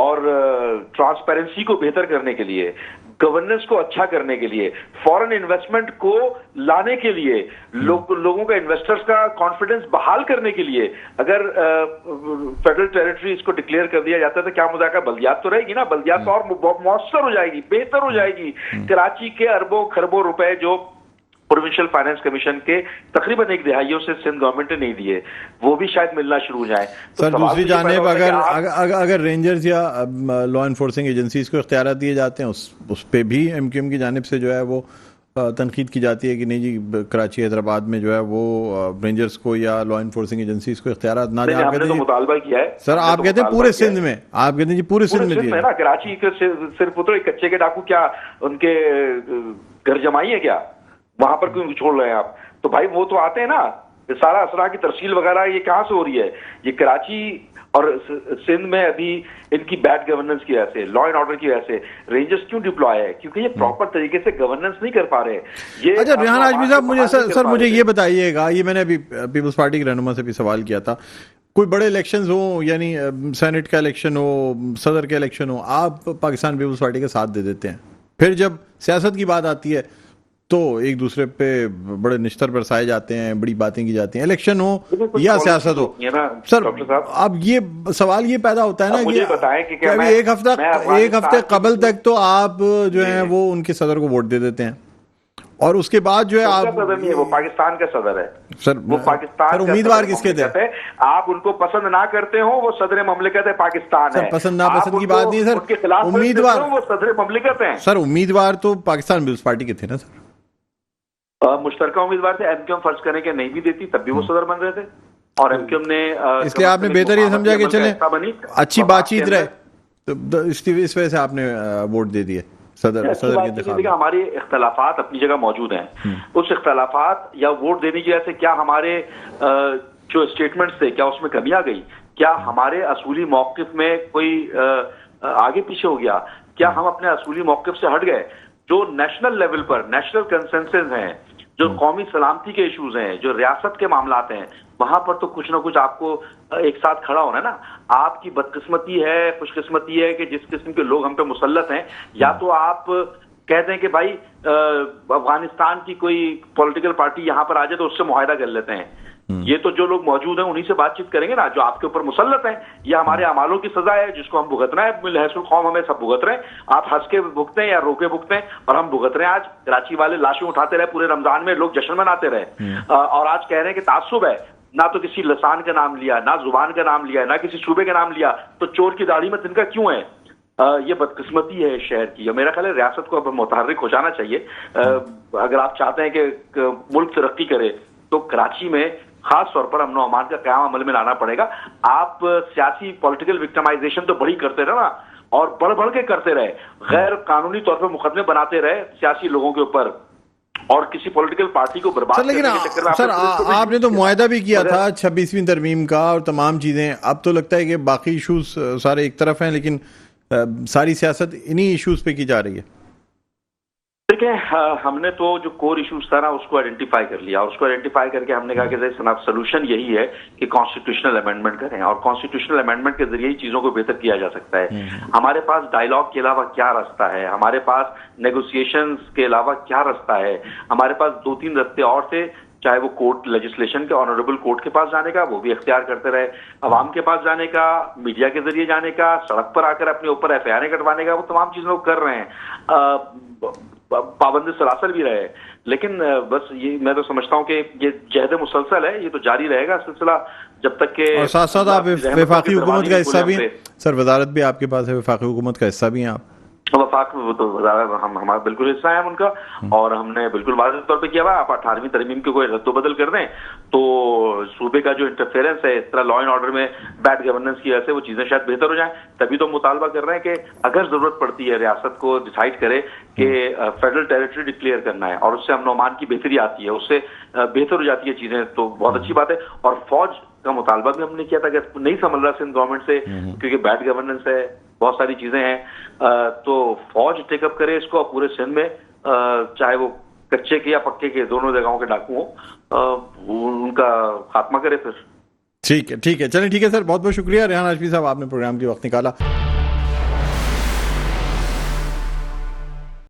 اور ٹرانسپیرنسی کو بہتر کرنے کے لیے, گورننس کو اچھا کرنے کے لیے, فورن انویسٹمنٹ کو لانے کے لیے, لوگوں کا انویسٹرز کا کانفیڈنس بحال کرنے کے لیے اگر فیڈرل ٹیریٹری اس کو ڈکلیئر کر دیا جاتا ہے تو کیا مذاکرہ, بلدیات تو رہے گی نا, بلدیات اور مؤثر ہو جائے گی, بہتر ہو جائے گی. کراچی کے اربوں خربوں روپے جو پروونشل فائنانس کمیشن کے تقریباً 1 دہائیوں سے سندھ گورنمنٹ نے نہیں دیے, وہ بھی شاید ملنا شروع ہو جائیں. سر دوسری جانب اگر رینجرز یا لا انفورسنگ ایجنسیز کو اختیارات دیے جاتے ہیں اس پہ بھی ایم کیو ایم کی جانب سے جو ہے وہ تنقید کی جاتی ہے کہ نہیں جی کراچی حیدرآباد میں جو ہے وہ رینجرز کو یا لا انفورسنگ ایجنسیز کو اختیارات نہ دیں. ہم نے تو مطالبہ کیا ہے سر, آپ کہتے ہیں پورے سندھ میں, آپ کہتے ہیں جی پورے سندھ میں نا, کراچی کے صرف اترے کچے کے ڈاکو کیا ان کے گھر جمائی ہے کیا, وہاں پر کیوں چھوڑ رہے ہیں آپ؟ تو بھائی وہ تو آتے ہیں نا, سارا اسرا کی ترسیل وغیرہ یہ کہاں سے ہو رہی ہے؟ یہ کراچی اور سندھ میں ابھی ان کی بیڈ گورننس کی وجہ سے, لا اینڈ آرڈر کی وجہ سے رینجرز کیوں ڈپلوائے ہے؟ کیونکہ یہ پراپر طریقے سے گورننس نہیں کر پا رہے. یہ اچھا ریحان ہاشمی صاحب, مجھے سر مجھے یہ بتائیے گا, یہ میں نے ابھی پیپلز پارٹی کے رہنما سے بھی سوال کیا تھا, کوئی بڑے الیکشنز ہوں, یعنی سینٹ کا الیکشن ہو, صدر کا الیکشن ہو, آپ پاکستان پیپلز پارٹی کا ساتھ دے دیتے ہیں, پھر جب سیاست کی بات آتی ہے تو ایک دوسرے پہ بڑے نشتر برسائے جاتے ہیں, بڑی باتیں کی جاتی ہیں, الیکشن ہو یا سیاست ہو. سر اب یہ سوال یہ پیدا ہوتا ہے نا کہ ایک ہفتے قبل تک تو آپ جو ہیں وہ ان کے صدر کو ووٹ دے دیتے ہیں, اور اس کے بعد جو ہے آپ صدر نہیں ہے, وہ پاکستان کا صدر ہے. سر وہ پاکستان امیدوار کس کے تھے؟ آپ ان کو پسند نہ کرتے ہو, وہ صدر مملکت ہے پاکستان ہے. پسند ناپسند کی بات نہیں ہے سر, امیدوار وہ صدر مملکت ہیں. سر امیدوار تو پاکستان پیپلز پارٹی کے تھے نا سر, مشترکہ امیدوار تھے. ایم کیو ایم فرض کرنے کے نہیں بھی دیتی تب بھی وہ صدر بن رہے تھے, اور ایم کیو ایم نے اس لیے آپ نے بہتر یہ سمجھا کہ چلیں اچھی بات چیت رہے, تو اس وجہ سے آپ نے ووٹ دے دیے صدر کے انتخاب. ہمارے اختلافات اپنی جگہ موجود ہیں, اس اختلافات یا ووٹ دینے کی وجہ سے کیا ہمارے جو اسٹیٹمنٹس تھے کیا اس میں کمی آ گئی؟ کیا ہمارے اصولی موقف میں کوئی آگے پیچھے ہو گیا؟ کیا ہم اپنے اصولی موقف سے ہٹ گئے؟ جو نیشنل لیول پر نیشنل کنسنسس ہیں, جو قومی سلامتی کے ایشوز ہیں, جو ریاست کے معاملات ہیں, وہاں پر تو کچھ نہ کچھ آپ کو ایک ساتھ کھڑا ہونا ہے نا. آپ کی بدقسمتی ہے, خوش قسمتی ہے کہ جس قسم کے لوگ ہم پہ مسلط ہیں, یا تو آپ کہتے ہیں کہ بھائی افغانستان کی کوئی پولیٹیکل پارٹی یہاں پر آ جائے تو اس سے معاہدہ کر لیتے ہیں. یہ تو جو لوگ موجود ہیں انہی سے بات چیت کریں گے نا, جو آپ کے اوپر مسلط ہیں. یہ ہمارے اعمالوں کی سزا ہے جس کو ہم بھگتنا ہے, لہذ القوم ہمیں سب بھگت رہے ہیں. آپ ہنس کے بھگتے ہیں یا رو کے بھگتے ہیں, اور ہم بھگت رہے ہیں. آج کراچی والے لاشیں اٹھاتے رہے, پورے رمضان میں لوگ جشن مناتے رہے, اور آج کہہ رہے ہیں کہ تعصب ہے. نہ تو کسی لسان کا نام لیا, نہ زبان کا نام لیا, نہ کسی صوبے کا نام لیا, تو چور کی داڑھی میں تنکا کیوں ہے؟ یہ بدقسمتی ہے شہر کی. اور میرا خیال ہے ریاست کو اب متحرک ہو جانا چاہیے. اگر آپ چاہتے ہیں کہ ملک ترقی کرے تو کراچی میں خاص طور پر امن و امان کا قیام عمل میں لانا پڑے گا. آپ سیاسی پولیٹیکل وکٹمائزیشن تو بڑی کرتے رہے نا, اور بڑھ بڑھ کے کرتے رہے, غیر قانونی طور پر مقدمے بناتے رہے سیاسی لوگوں کے اوپر, اور کسی پولیٹیکل پارٹی کو برباد کرنے کے چکر میں. سر آپ نے تو معاہدہ بھی کیا تھا 26ویں ترمیم کا اور تمام چیزیں. اب تو لگتا ہے کہ باقی ایشوز سارے ایک طرف ہیں, لیکن ساری سیاست انہی ایشوز پہ کی جا رہی ہے. دیکھیں, ہم نے تو جو کور ایشوز تھا نا اس کو آئیڈینٹیفائی کر لیا, اور اس کو آئیڈینٹیفائی کر کے ہم نے کہا کہ سولوشن یہی ہے کہ کانسٹیٹیوشنل امینڈمنٹ کریں, اور کانسٹیٹیوشنل امینڈمنٹ کے ذریعے ہی چیزوں کو بہتر کیا جا سکتا ہے. ہمارے پاس ڈائلاگ کے علاوہ کیا راستہ ہے؟ ہمارے پاس نیگوسیشنز کے علاوہ کیا راستہ ہے؟ ہمارے پاس 2-3 راستے اور تھے, چاہے وہ کورٹ لیجسلیشن کے آنریبل کورٹ کے پاس جانے کا, وہ بھی اختیار کرتے رہے, عوام کے پاس جانے کا, میڈیا کے ذریعے جانے کا, سڑک پر آ کر اپنے اوپر ایف آئی آر کٹوانے کا, وہ تمام چیزیں وہ کر رہے ہیں. پابند سلاسل بھی رہے, لیکن بس یہ میں تو سمجھتا ہوں کہ یہ جہد مسلسل ہے, یہ تو جاری رہے گا سلسلہ جب تک کہ. اور ساتھ ساتھ آپ وفاقی حکومت کا حصہ بھی ہیں سر, وزارت بھی آپ کے پاس ہے, وفاقی حکومت کا حصہ بھی ہیں آپ. وفاق تو ہمارا بالکل حصہ ہے ان کا, اور ہم نے بالکل واضح طور پہ کیا ہوا. آپ 18ویں ترمیم کے کوئی رد و بدل کر دیں تو صوبے کا جو انٹرفیئرنس ہے اس طرح لا اینڈ آرڈر میں بیڈ گورننس کی وجہ سے وہ چیزیں شاید بہتر ہو جائیں. تبھی تو مطالبہ کر رہے ہیں کہ اگر ضرورت پڑتی ہے ریاست کو ڈیسائیڈ کرے کہ فیڈرل ٹیریٹری ڈکلیئر کرنا ہے, اور اس سے امن و امان کی بہتری آتی ہے, اس سے بہتر ہو جاتی ہے چیزیں, تو بہت اچھی بات ہے. اور فوج کا مطالبہ بھی ہم نے کیا تھا کہ نہیں سنبھل رہا سندھ گورنمنٹ سے, کیونکہ بیڈ گورننس ہے, بہت ساری چیزیں ہیں, تو فوج ٹیک اپ کرے اس کو پورے سندھ میں, چاہے وہ کچے کے یا پکے کے دونوں جگہوں کے ڈاکو ہوں, ان کا خاتمہ کرے پھر. ٹھیک ہے چلیں, ٹھیک ہے سر, بہت بہت شکریہ ریحان ہاشمی صاحب, آپ نے پروگرام کے وقت نکالا.